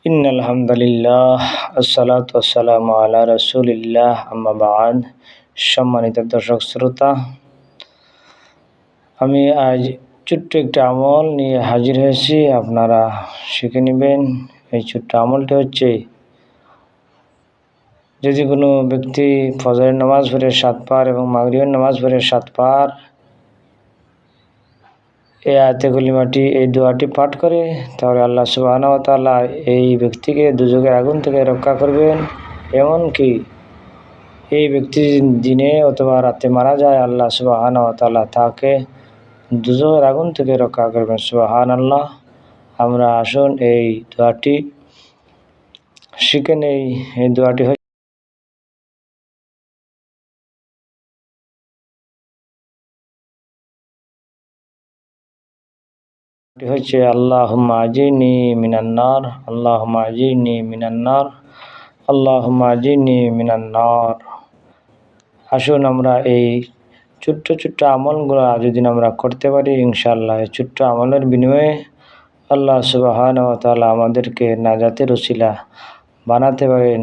ইন্নাল হামদুলিল্লাহ আসসালাতু ওয়াসসালামু আলা রাসূলিল্লাহ আম্মা বা'দ। সম্মানিত দর্শক শ্রোতা, আমি আজ ছোট্ট একটা আমল নিয়ে হাজির হয়েছি, আপনারা শিখে নেবেন। এই ছোট্ট আমলটি হচ্ছে, যদি কোনো ব্যক্তি ফজরের নামাজ পড়ে 7 বার এবং মাগরিবের নামাজ পড়ে 7 বার এই আয়াতে কালিমাটি, এই দোয়াটি পাঠ করে, তাহলে আল্লাহ সুবহানাহু ওয়া তাআলা এই ব্যক্তিকে দুজকের আগুন থেকে রক্ষা করবেন। এমনকি এই ব্যক্তি দিনে অথবা রাতে মারা যায়, আল্লাহ সুবহানাহু ওয়া তাআলা তাকে দুজকের আগুন থেকে রক্ষা করবেন। সুবহানাল্লাহ। আমরা আসুন এই দোয়াটি শিখে নেই। এই দোয়াটি হচ্ছে আল্লাহুম্মা আজিরনি মিনান নার, আল্লাহুম্মা আজিরনি মিনান নার, আল্লাহুম্মা আজিরনি মিনান নার। আসুন আমরা এই ছোট্ট ছোট্ট আমলগুলো যদি আমরা করতে পারি, ইনশাআল্লাহ এই ছোট্ট আমলের বিনিময়ে আল্লাহ সুবহানাহু ওয়া তাআলা আমাদেরকে নাজাতের উসিলা বানাতে পারেন।